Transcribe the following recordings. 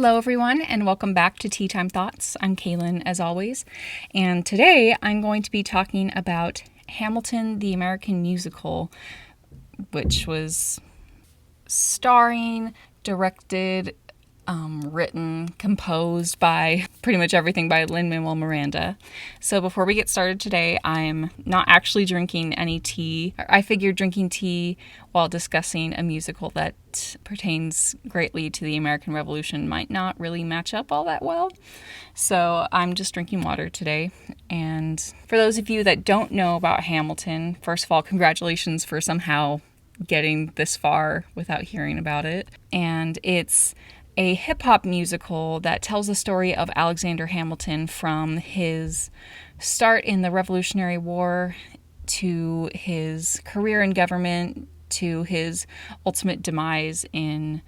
Hello, everyone, and welcome back to Tea Time Thoughts. I'm Kaylin, as always, and today I'm going to be talking about Hamilton, the American musical, which was starring, directed, written, composed by pretty much everything by Lin-Manuel Miranda. So before we get started today, I'm not actually drinking any tea. I figured drinking tea while discussing a musical that pertains greatly to the American Revolution might not really match up all that well. So I'm just drinking water today. And for those of you that don't know about Hamilton, first of all, congratulations for somehow getting this far without hearing about it. And it's a hip-hop musical that tells the story of Alexander Hamilton from his start in the Revolutionary War to his career in government to his ultimate demise in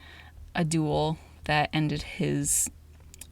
a duel that ended his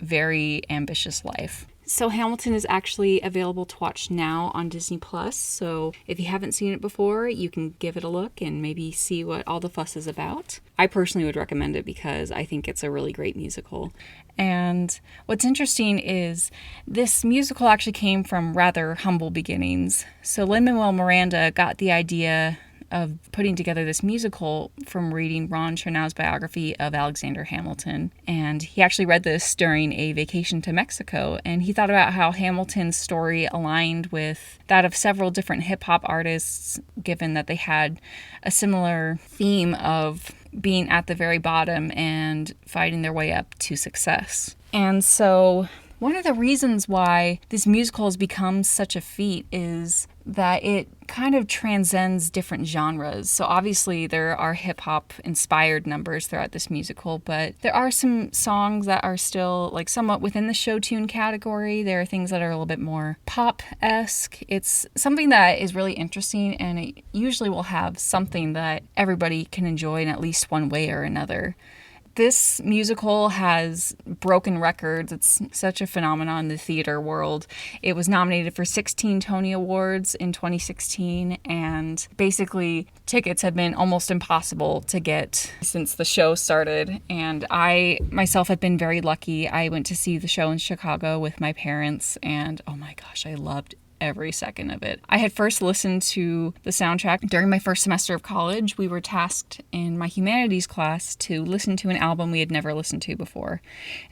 very ambitious life. So Hamilton is actually available to watch now on Disney+. So if you haven't seen it before, you can give it a look and maybe see what all the fuss is about. I personally would recommend it because I think it's a really great musical. And what's interesting is this musical actually came from rather humble beginnings. So Lin-Manuel Miranda got the idea of putting together this musical from reading Ron Chernow's biography of Alexander Hamilton. And he actually read this during a vacation to Mexico, and he thought about how Hamilton's story aligned with that of several different hip-hop artists, given that they had a similar theme of being at the very bottom and fighting their way up to success. And so one of the reasons why this musical has become such a feat is that it kind of transcends different genres. So obviously there are hip-hop inspired numbers throughout this musical, but there are some songs that are still like somewhat within the show tune category. There are things that are a little bit more pop-esque. It's something that is really interesting, and it usually will have something that everybody can enjoy in at least one way or another. This musical has broken records. It's such a phenomenon in the theater world. It was nominated for 16 Tony Awards in 2016, and basically tickets have been almost impossible to get since the show started. And I myself have been very lucky. I went to see the show in Chicago with my parents, and oh my gosh, I loved every second of it. I had first listened to the soundtrack during my first semester of college. We were tasked in my humanities class to listen to an album we had never listened to before.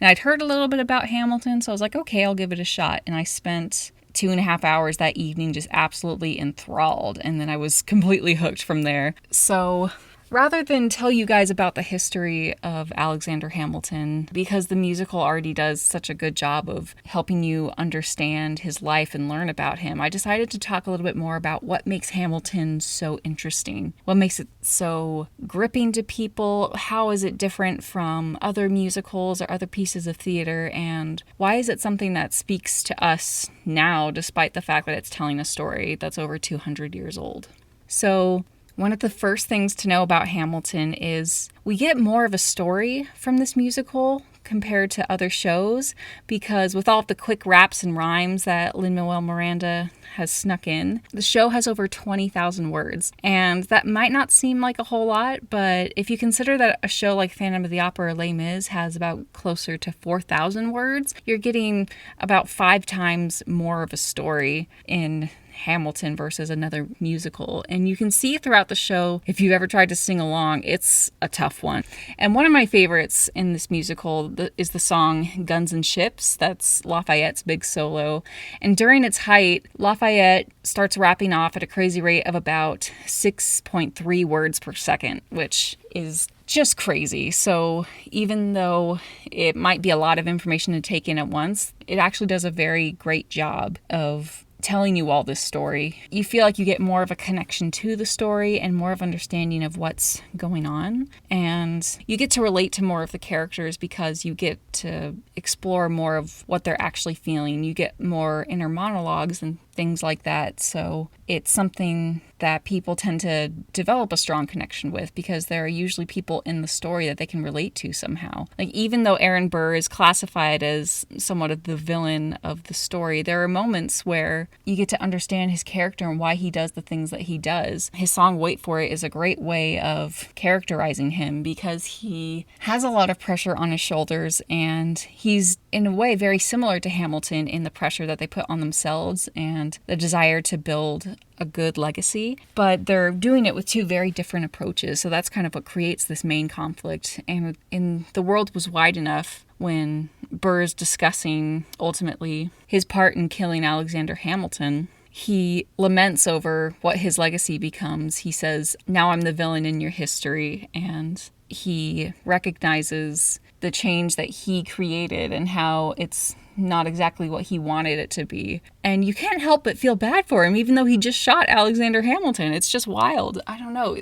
And I'd heard a little bit about Hamilton, so I was like, okay, I'll give it a shot. And I spent 2.5 hours that evening just absolutely enthralled, and then I was completely hooked from there. So rather than tell you guys about the history of Alexander Hamilton, because the musical already does such a good job of helping you understand his life and learn about him, I decided to talk a little bit more about what makes Hamilton so interesting, what makes it so gripping to people, how is it different from other musicals or other pieces of theater, and why is it something that speaks to us now, despite the fact that it's telling a story that's over 200 years old. So one of the first things to know about Hamilton is we get more of a story from this musical compared to other shows, because with all of the quick raps and rhymes that Lin-Manuel Miranda has snuck in, the show has over 20,000 words. And that might not seem like a whole lot, but if you consider that a show like Phantom of the Opera or Les Mis has about closer to 4,000 words, you're getting about 5 times more of a story in Hamilton versus another musical. And you can see throughout the show, if you've ever tried to sing along, it's a tough one. And one of my favorites in this musical is the song Guns and Ships. That's Lafayette's big solo. And during its height, Lafayette starts rapping off at a crazy rate of about 6.3 words per second, which is just crazy. So even though it might be a lot of information to take in at once, it actually does a very great job of telling you all this story. You feel like you get more of a connection to the story and more of understanding of what's going on. And you get to relate to more of the characters because you get to explore more of what they're actually feeling. You get more inner monologues and things like that. So it's something that people tend to develop a strong connection with because there are usually people in the story that they can relate to somehow. Like, even though Aaron Burr is classified as somewhat of the villain of the story, there are moments where you get to understand his character and why he does the things that he does. His song Wait For It is a great way of characterizing him because he has a lot of pressure on his shoulders, and he's in a way very similar to Hamilton in the pressure that they put on themselves and the desire to build a good legacy, but they're doing it with two very different approaches. So that's kind of what creates this main conflict. And in The World Was Wide Enough, when Burr is discussing ultimately his part in killing Alexander Hamilton, he laments over what his legacy becomes. He says, "Now I'm the villain in your history," and he recognizes the change that he created and how it's not exactly what he wanted it to be. And you can't help but feel bad for him, even though he just shot Alexander Hamilton. It's just wild. I don't know.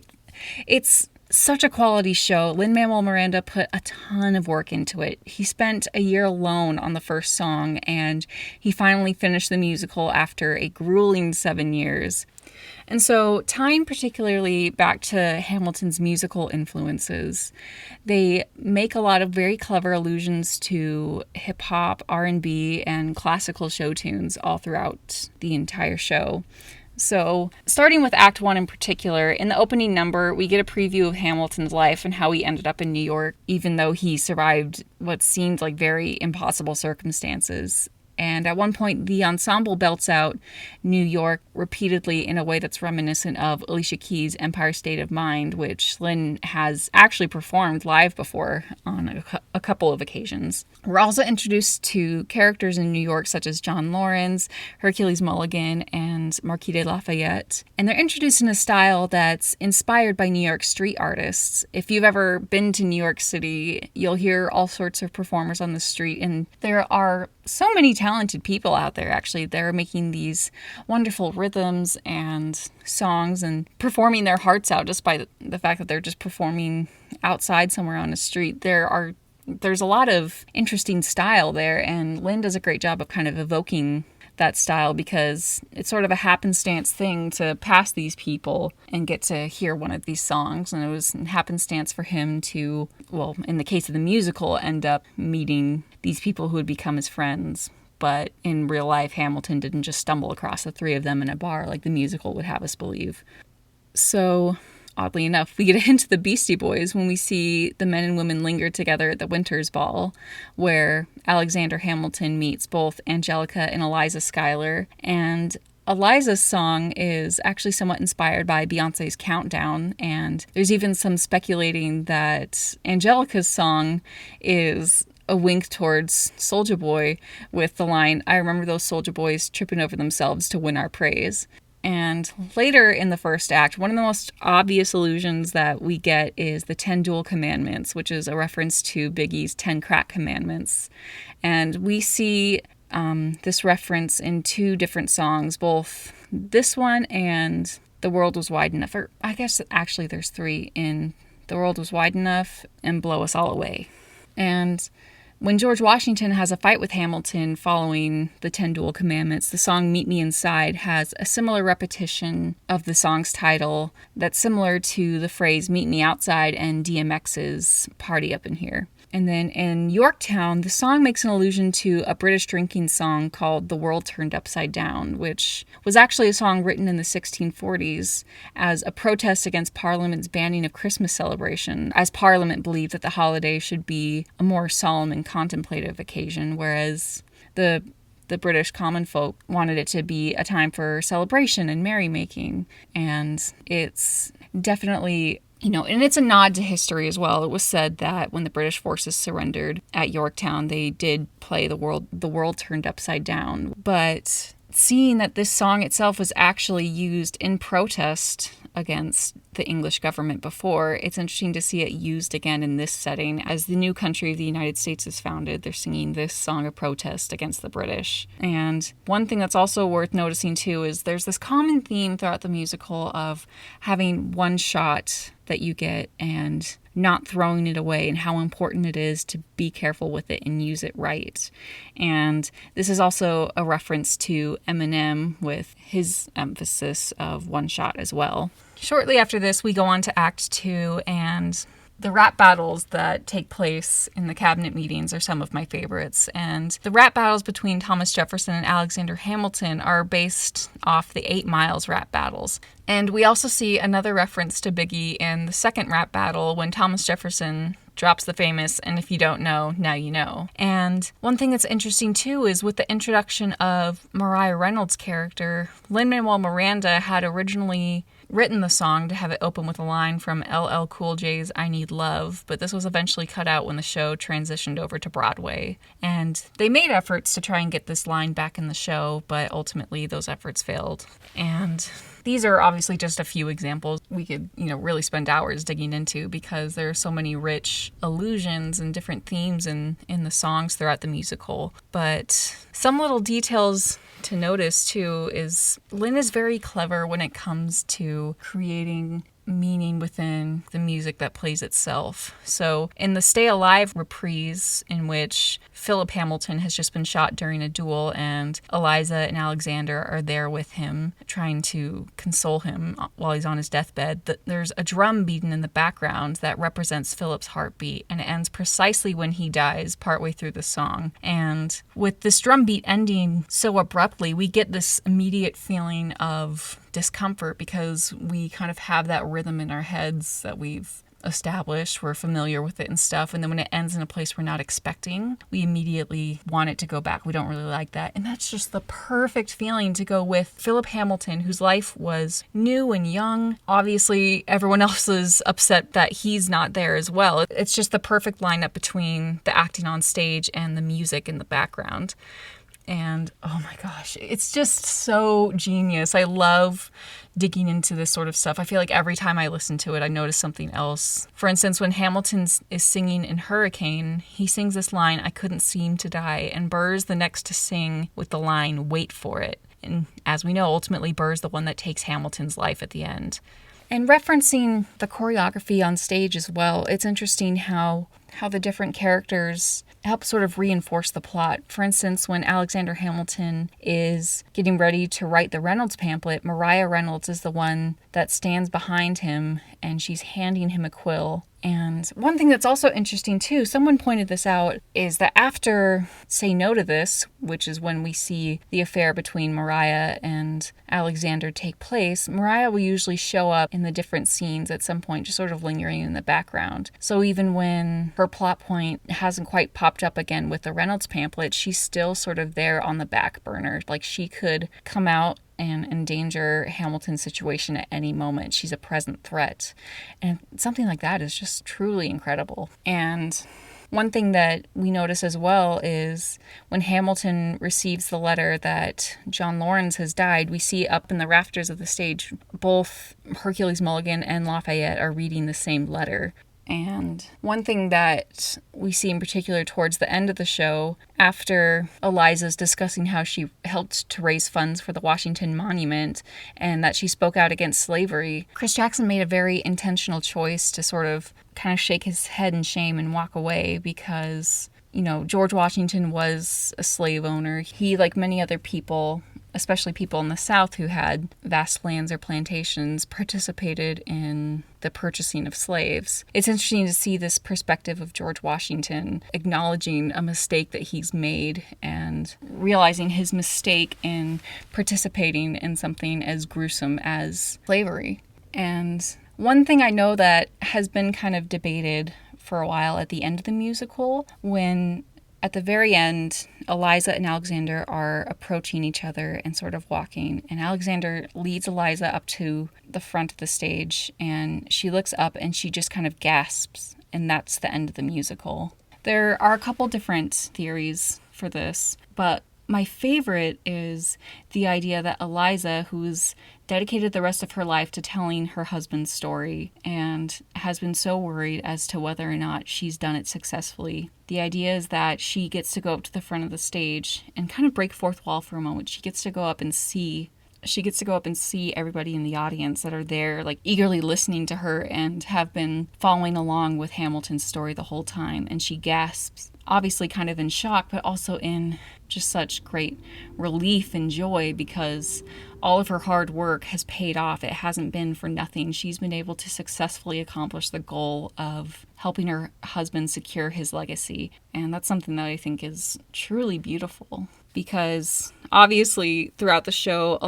It's such a quality show. Lin-Manuel Miranda put a ton of work into it. He spent a year alone on the first song, and he finally finished the musical after a grueling 7 years. And so, tying particularly back to Hamilton's musical influences, they make a lot of very clever allusions to hip-hop, R&B, and classical show tunes all throughout the entire show. So, starting with Act 1 in particular, in the opening number, we get a preview of Hamilton's life and how he ended up in New York, even though he survived what seemed like very impossible circumstances. And at one point, the ensemble belts out New York repeatedly in a way that's reminiscent of Alicia Keys' Empire State of Mind, which Lynn has actually performed live before on a couple of occasions. We're also introduced to characters in New York such as John Laurens, Hercules Mulligan, and Marquis de Lafayette. And they're introduced in a style that's inspired by New York street artists. If you've ever been to New York City, you'll hear all sorts of performers on the street, and there are so many talented people out there, actually. They're making these wonderful rhythms and songs and performing their hearts out just by the fact that they're just performing outside somewhere on a street. There's a lot of interesting style there, and Lynn does a great job of kind of evoking that style because it's sort of a happenstance thing to pass these people and get to hear one of these songs. And it was happenstance for him to, well, in the case of the musical, end up meeting these people who would become his friends. But in real life, Hamilton didn't just stumble across the three of them in a bar like the musical would have us believe. So, oddly enough, we get a hint of the Beastie Boys when we see the men and women linger together at the Winter's Ball, where Alexander Hamilton meets both Angelica and Eliza Schuyler. And Eliza's song is actually somewhat inspired by Beyonce's Countdown, and there's even some speculating that Angelica's song is a wink towards Soulja Boy with the line, "I remember those Soulja Boys tripping over themselves to win our praise." And later in the first act, one of the most obvious allusions that we get is the 10 Dual Commandments, which is a reference to Biggie's 10 Crack Commandments. And we see this reference in two different songs, both this one and The World Was Wide Enough. Or I guess actually there's three in The World Was Wide Enough and Blow Us All Away. And when George Washington has a fight with Hamilton following the 10 Dual Commandments, the song Meet Me Inside has a similar repetition of the song's title that's similar to the phrase Meet Me Outside and DMX's Party Up in Here. And then in Yorktown, the song makes an allusion to a British drinking song called The World Turned Upside Down, which was actually a song written in the 1640s as a protest against Parliament's banning of Christmas celebration, as Parliament believed that the holiday should be a more solemn and contemplative occasion, whereas the British common folk wanted it to be a time for celebration and merrymaking. And it's definitely, and it's a nod to history as well. It was said that when the British forces surrendered at Yorktown, they did play The World Turned Upside Down. But seeing that this song itself was actually used in protest against the English government before, it's interesting to see it used again in this setting. As the new country of the United States is founded, they're singing this song of protest against the British. And one thing that's also worth noticing too is there's this common theme throughout the musical of having one shot that you get and not throwing it away, and how important it is to be careful with it and use it right. And this is also a reference to Eminem with his emphasis of one shot as well. Shortly after this, we go on to Act 2, and the rap battles that take place in the cabinet meetings are some of my favorites. And the rap battles between Thomas Jefferson and Alexander Hamilton are based off the 8 Miles rap battles. And we also see another reference to Biggie in the second rap battle when Thomas Jefferson drops the famous, "And if you don't know, now you know." And one thing that's interesting too is with the introduction of Mariah Reynolds' character, Lin-Manuel Miranda had originally written the song to have it open with a line from LL Cool J's "I Need Love," but this was eventually cut out when the show transitioned over to Broadway. And they made efforts to try and get this line back in the show, but ultimately those efforts failed. And these are obviously just a few examples we could, really spend hours digging into, because there are so many rich allusions and different themes in the songs throughout the musical. But some little details to notice too is Lin is very clever when it comes to creating meaning within the music that plays itself. So in the Stay Alive reprise, in which Philip Hamilton has just been shot during a duel and Eliza and Alexander are there with him trying to console him while he's on his deathbed, there's a drum beating in the background that represents Philip's heartbeat, and it ends precisely when he dies partway through the song. And with this drum beat ending so abruptly, we get this immediate feeling of discomfort, because we kind of have that rhythm in our heads that we've established, we're familiar with it and stuff, and then when it ends in a place we're not expecting, we immediately want it to go back. We don't really like that, and that's just the perfect feeling to go with Philip Hamilton, whose life was new and young. Obviously everyone else is upset that he's not there as well. It's just the perfect lineup between the acting on stage and the music in the background. And oh my gosh, it's just so genius. I love digging into this sort of stuff. I feel like every time I listen to it, I notice something else. For instance, when Hamilton is singing in Hurricane, he sings this line, "I couldn't seem to die," and Burr's the next to sing with the line, "Wait for it." And as we know, ultimately Burr's the one that takes Hamilton's life at the end. And referencing the choreography on stage as well, it's interesting how the different characters help sort of reinforce the plot. For instance, when Alexander Hamilton is getting ready to write the Reynolds pamphlet, Mariah Reynolds is the one that stands behind him, and she's handing him a quill. And one thing that's also interesting too, someone pointed this out, is that after Say No to This, which is when we see the affair between Mariah and Alexander take place, Mariah will usually show up in the different scenes at some point, just sort of lingering in the background. So even when her plot point hasn't quite popped up again with the Reynolds pamphlet, she's still sort of there on the back burner. Like, she could come out and endanger Hamilton's situation at any moment. She's a present threat. And something like that is just truly incredible. And one thing that we notice as well is when Hamilton receives the letter that John Laurens has died, we see up in the rafters of the stage, both Hercules Mulligan and Lafayette are reading the same letter. And one thing that we see in particular towards the end of the show, after Eliza's discussing how she helped to raise funds for the Washington Monument and that she spoke out against slavery, Chris Jackson made a very intentional choice to sort of kind of shake his head in shame and walk away, because, George Washington was a slave owner. He, like many other people, especially people in the South who had vast lands or plantations, participated in the purchasing of slaves. It's interesting to see this perspective of George Washington acknowledging a mistake that he's made and realizing his mistake in participating in something as gruesome as slavery. And one thing I know that has been kind of debated for a while at the end of the musical, when at the very end, Eliza and Alexander are approaching each other and sort of walking, and Alexander leads Eliza up to the front of the stage, and she looks up and she just kind of gasps, and that's the end of the musical. There are a couple different theories for this, but my favorite is the idea that Eliza, who's dedicated the rest of her life to telling her husband's story and has been so worried as to whether or not she's done it successfully. The idea is that she gets to go up to the front of the stage and kind of break fourth wall for a moment. She gets to go up and see everybody in the audience that are there, like eagerly listening to her and have been following along with Hamilton's story the whole time. And she gasps, obviously kind of in shock, but also in just such great relief and joy because all of her hard work has paid off. It hasn't been for nothing. She's been able to successfully accomplish the goal of helping her husband secure his legacy. And that's something that I think is truly beautiful. Because obviously throughout the show,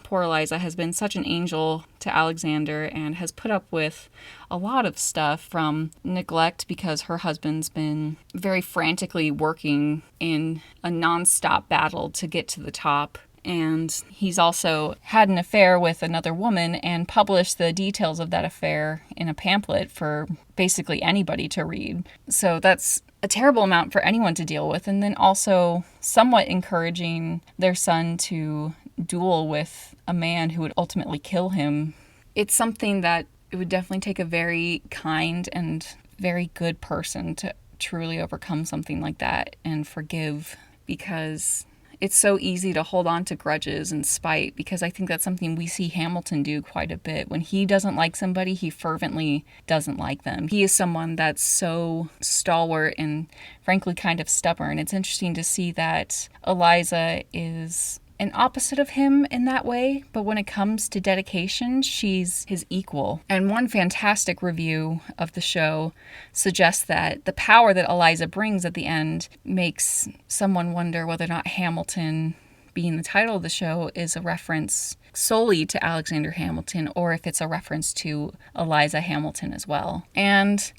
poor Eliza, has been such an angel to Alexander and has put up with a lot of stuff, from neglect because her husband's been very frantically working in a nonstop battle to get to the top. And he's also had an affair with another woman and published the details of that affair in a pamphlet for basically anybody to read. So that's a terrible amount for anyone to deal with. And then also somewhat encouraging their son to duel with a man who would ultimately kill him. It's something that it would definitely take a very kind and very good person to truly overcome something like that and forgive, because it's so easy to hold on to grudges and spite, because I think that's something we see Hamilton do quite a bit. When he doesn't like somebody, he fervently doesn't like them. He is someone that's so stalwart and frankly kind of stubborn. It's interesting to see that Eliza is an opposite of him in that way, but when it comes to dedication, she's his equal. And one fantastic review of the show suggests that the power that Eliza brings at the end makes someone wonder whether or not Hamilton, being the title of the show, is a reference solely to Alexander Hamilton, or if it's a reference to Eliza Hamilton as well. And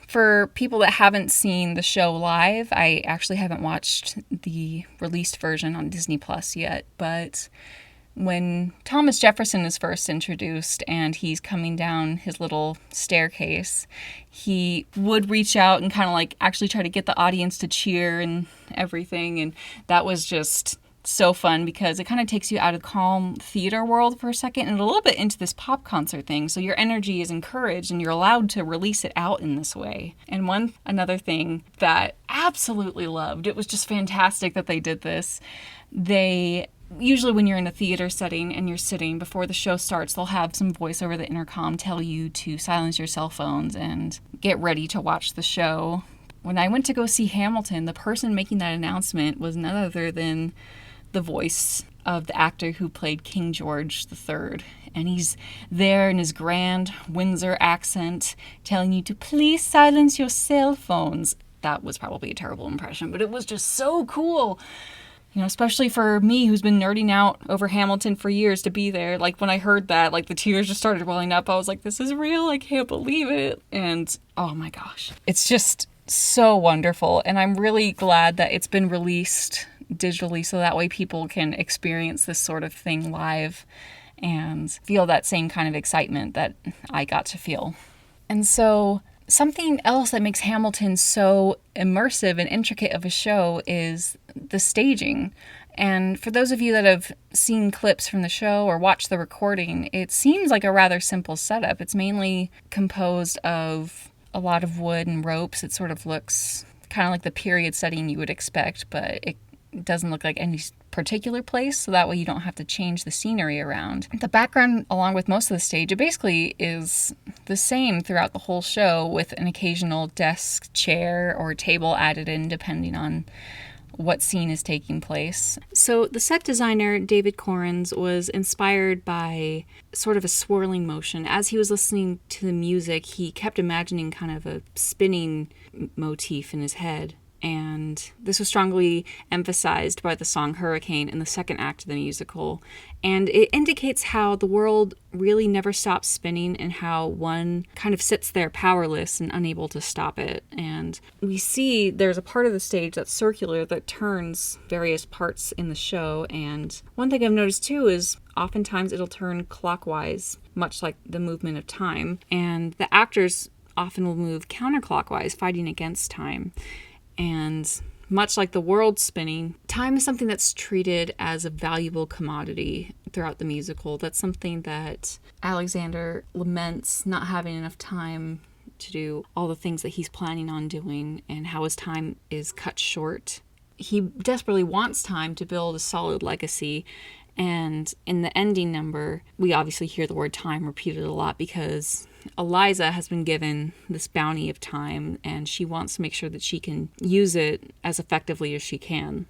for people that haven't seen the show live, I actually haven't watched the released version on Disney Plus yet, but when Thomas Jefferson is first introduced and he's coming down his little staircase, he would reach out and kind of like actually try to get the audience to cheer and everything, and that was just so fun because it kind of takes you out of the calm theater world for a second and a little bit into this pop concert thing. So your energy is encouraged and you're allowed to release it out in this way. And another thing that I absolutely loved, it was just fantastic that they did this. Usually when you're in a theater setting and you're sitting before the show starts, they'll have some voice over the intercom tell you to silence your cell phones and get ready to watch the show. When I went to go see Hamilton, the person making that announcement was none other than the voice of the actor who played King George III. And he's there in his grand Windsor accent telling you to please silence your cell phones. That was probably a terrible impression, but it was just so cool. You know, especially for me who's been nerding out over Hamilton for years, to be there. Like when I heard that, like the tears just started welling up. I was like, this is real. I can't believe it. And oh my gosh, it's just so wonderful. And I'm really glad that it's been released digitally so that way people can experience this sort of thing live and feel that same kind of excitement that I got to feel. And so something else that makes Hamilton so immersive and intricate of a show is the staging. And for those of you that have seen clips from the show or watched the recording, it seems like a rather simple setup. It's mainly composed of a lot of wood and ropes. It sort of looks kind of like the period setting you would expect, but it doesn't look like any particular place, so that way you don't have to change the scenery around. The background, along with most of the stage, it basically is the same throughout the whole show, with an occasional desk, chair, or table added in depending on what scene is taking place. So the set designer, David Corrins, was inspired by sort of a swirling motion. As he was listening to the music, he kept imagining kind of a spinning motif in his head. And this was strongly emphasized by the song Hurricane in the second act of the musical. And it indicates how the world really never stops spinning and how one kind of sits there powerless and unable to stop it. And we see there's a part of the stage that's circular that turns various parts in the show. And one thing I've noticed too is oftentimes it'll turn clockwise, much like the movement of time. And the actors often will move counterclockwise, fighting against time. And much like the world spinning, time is something that's treated as a valuable commodity throughout the musical. That's something that Alexander laments not having enough time to do all the things that he's planning on doing and how his time is cut short. He desperately wants time to build a solid legacy. And in the ending number, we obviously hear the word time repeated a lot because Eliza has been given this bounty of time and she wants to make sure that she can use it as effectively as she can.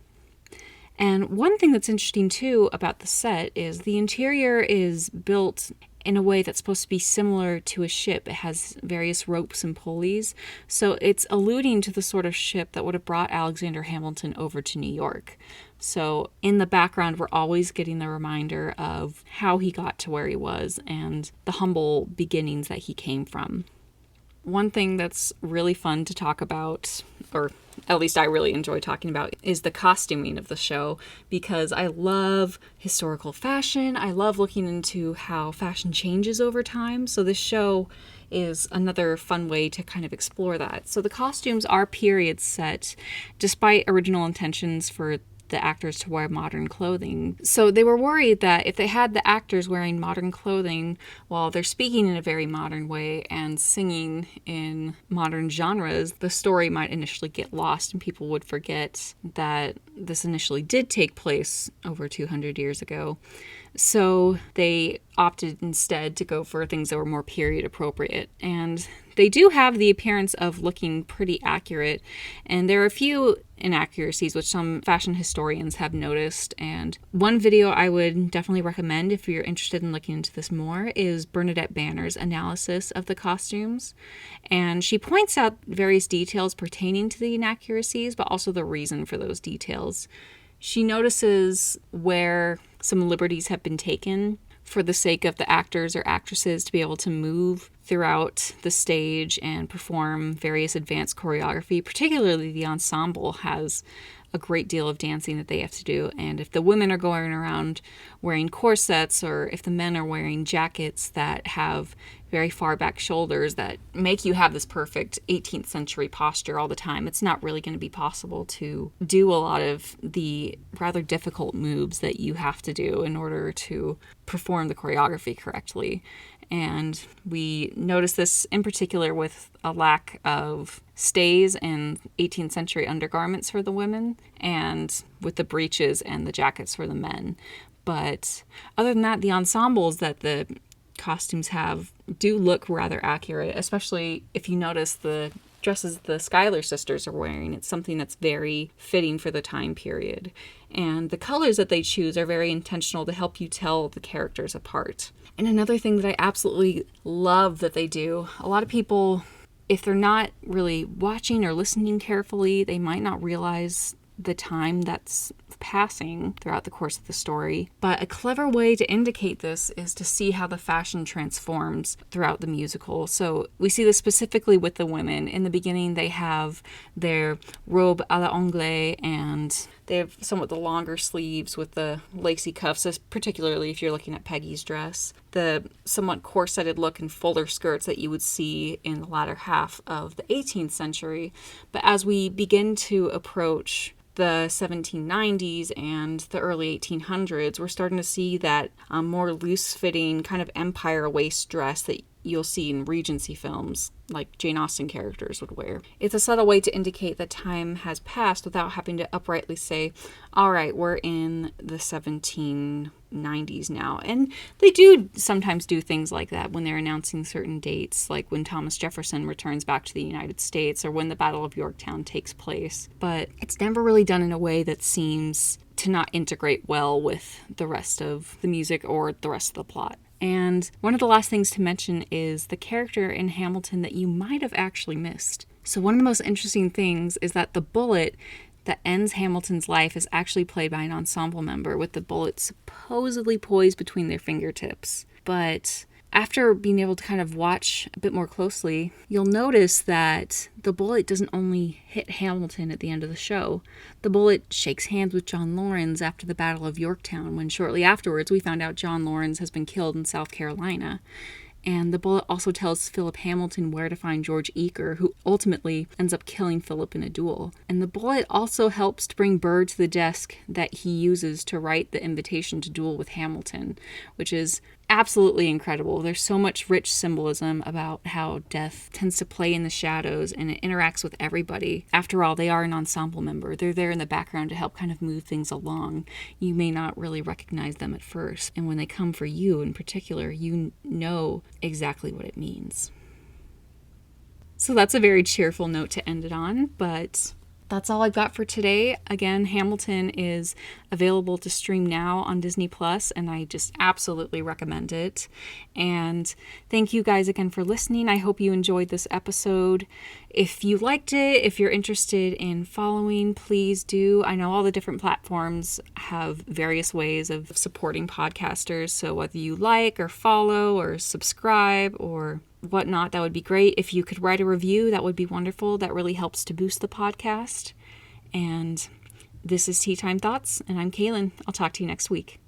And one thing that's interesting too about the set is the interior is built in a way that's supposed to be similar to a ship. It has various ropes and pulleys. So it's alluding to the sort of ship that would have brought Alexander Hamilton over to New York. So in the background, we're always getting the reminder of how he got to where he was and the humble beginnings that he came from. One thing that's really fun to talk about, or at least I really enjoy talking about, is the costuming of the show, because I love historical fashion. I love looking into how fashion changes over time. So this show is another fun way to kind of explore that. So the costumes are period set, despite original intentions for the actors to wear modern clothing. So they were worried that if they had the actors wearing modern clothing while they're speaking in a very modern way and singing in modern genres, the story might initially get lost and people would forget that this initially did take place over 200 years ago. So they opted instead to go for things that were more period appropriate. And they do have the appearance of looking pretty accurate. And there are a few inaccuracies which some fashion historians have noticed. And one video I would definitely recommend if you're interested in looking into this more is Bernadette Banner's analysis of the costumes. And she points out various details pertaining to the inaccuracies, but also the reason for those details. She notices where some liberties have been taken for the sake of the actors or actresses to be able to move throughout the stage and perform various advanced choreography. Particularly the ensemble has a great deal of dancing that they have to do. And if the women are going around wearing corsets, or if the men are wearing jackets that have very far back shoulders that make you have this perfect 18th century posture all the time, it's not really going to be possible to do a lot of the rather difficult moves that you have to do in order to perform the choreography correctly. And we notice this in particular with a lack of stays and 18th century undergarments for the women, and with the breeches and the jackets for the men. But other than that, the ensembles that the costumes have do look rather accurate, especially if you notice the dresses the Schuyler sisters are wearing. It's something that's very fitting for the time period. And the colors that they choose are very intentional to help you tell the characters apart. And another thing that I absolutely love that they do, a lot of people, if they're not really watching or listening carefully, they might not realize the time that's passing throughout the course of the story. But a clever way to indicate this is to see how the fashion transforms throughout the musical. So we see this specifically with the women. In the beginning, they have their robe à l'anglaise, and they have somewhat the longer sleeves with the lacy cuffs, particularly if you're looking at Peggy's dress. The somewhat corseted look and fuller skirts that you would see in the latter half of the 18th century. But as we begin to approach the 1790s and the early 1800s, we're starting to see that more loose-fitting kind of empire waist dress that you'll see in Regency films, like Jane Austen characters would wear. It's a subtle way to indicate that time has passed without having to uprightly say, all right, we're in the 1790s now. And they do sometimes do things like that when they're announcing certain dates, like when Thomas Jefferson returns back to the United States or when the Battle of Yorktown takes place. But it's never really done in a way that seems to not integrate well with the rest of the music or the rest of the plot. And one of the last things to mention is the character in Hamilton that you might have actually missed. So one of the most interesting things is that the bullet that ends Hamilton's life is actually played by an ensemble member, with the bullet supposedly poised between their fingertips. But after being able to kind of watch a bit more closely, you'll notice that the bullet doesn't only hit Hamilton at the end of the show. The bullet shakes hands with John Laurens after the Battle of Yorktown, when shortly afterwards we found out John Laurens has been killed in South Carolina. And the bullet also tells Philip Hamilton where to find George Eaker, who ultimately ends up killing Philip in a duel. And the bullet also helps to bring Burr to the desk that he uses to write the invitation to duel with Hamilton, which is absolutely incredible. There's so much rich symbolism about how death tends to play in the shadows and it interacts with everybody. After all, they are an ensemble member. They're there in the background to help kind of move things along. You may not really recognize them at first. And when they come for you in particular, you know exactly what it means. So that's a very cheerful note to end it on, but that's all I've got for today. Again, Hamilton is available to stream now on Disney Plus, and I just absolutely recommend it. And thank you guys again for listening. I hope you enjoyed this episode. If you liked it, if you're interested in following, please do. I know all the different platforms have various ways of supporting podcasters, so whether you like or follow or subscribe or whatnot, that would be great. If you could write a review, that would be wonderful. That really helps to boost the podcast. And this is Tea Time Thoughts, and I'm Kaylin. I'll talk to you next week.